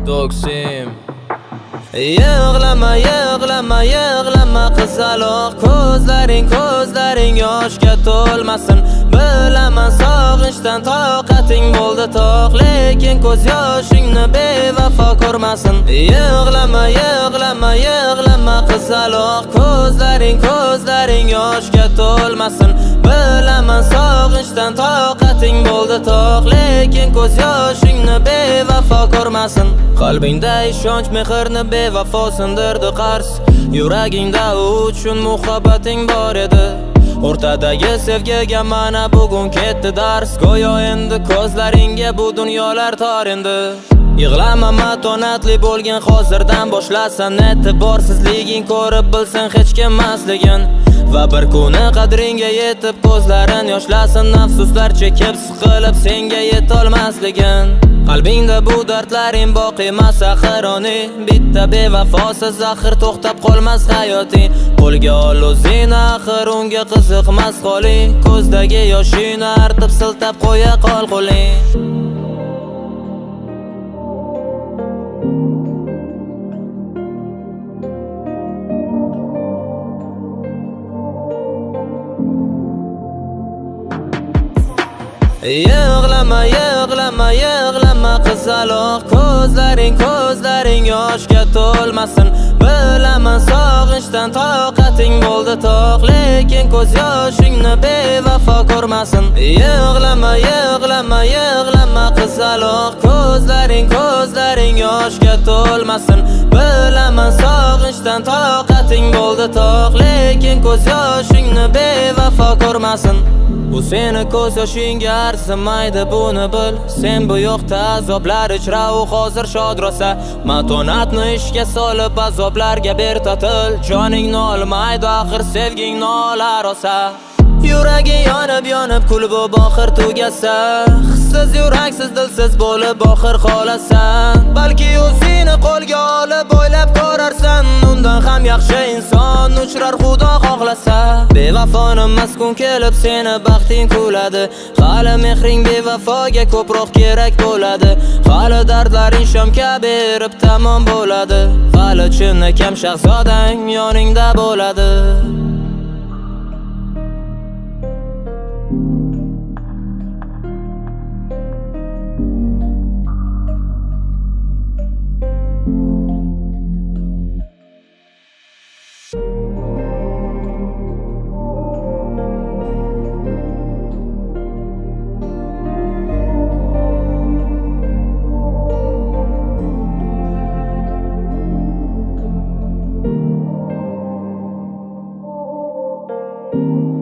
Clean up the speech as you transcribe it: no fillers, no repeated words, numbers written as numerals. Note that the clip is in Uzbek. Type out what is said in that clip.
Doksim Yig'lama, yig'lama, yig'lama qizaloq, ko'zlaring yoshga to'lmasin. Bilaman sog'inchdan toqating bo'ldi toq, lekin ko'z yoshingni bevafo ko'rmasin. Yig'lama, yig'lama, yig'lama qizaloq, ko'zlaring yoshga to'lmasin. Bilaman sog'inchdan toqating bo'ldi toq, lekin ko'z yoshingni bevafo ko'rmasin. Qalbingda ishonch mehrni bevafo sindirdi qars, yuragingda u uchun muhabbating bor edi. O'rtadagi sevgiga mana bugun ketdi dars, go'yo endi ko'zlaringga bu dunyolar tor endi. Yig'lama, matonatli bo'lgin hozirdan boshlasan, e'tiborsizliging ko'rib bilsin hech kim emasligin. Va bir kuni qadringga yetib ko'zlarin yoshlasin, afsuslar chekib siqilib senga yetolmasligin. Qalbingda bu dardlaring boqiy emas axironi, bitta bevafosiz axir to'xtab qolmas hayoting. Qo'lga ol o'zingni, axir unga qiziqmas qoling, ko'zdagi yoshingni artib siltab qo'ya qol qo'ling. Yig'lama, yig'lama, yig'lama qizaloq, ko'zlaring yoshga to'lmasin. Bilaman sog'inchdan toqating bo'ldi toq, lekin ko'z yoshingni bevafo ko'rmasin. Yig'lama, yig'lama, yig'lama qizaloq, ko'zlaring yoshga to'lmasin. Bilaman sog'inchdan toqating bo'ldi toq, lekin ko'z yoshingni bevafo ko'rmasin. Bu seni ko'z yoshingga arzimaydi, buni bil. Sen bu yoqda azoblar ichra, u hozir shod rosa. Matonatni ishga solib azoblarga ber totil, joningni olmaydi axir sevgingni olar rosa. Yuraging yonib kulib oxir tugasa, hissiz yuraksiz dilsiz bo'lib oxir qolasan. Balki o'zingni qo'lga olib o'ylab ko'rarsan, undan ham yaxshi inson uchrar xudo xohlasa. Bevafoni maskun kelib seni baxting kuladi, hali mehring bevafoga ko'proq kerak bo'ladi. Hali dardlaring sham kabi erib tamom bo'ladi, hali chinakam shahzodang yoningda bo'ladi. you.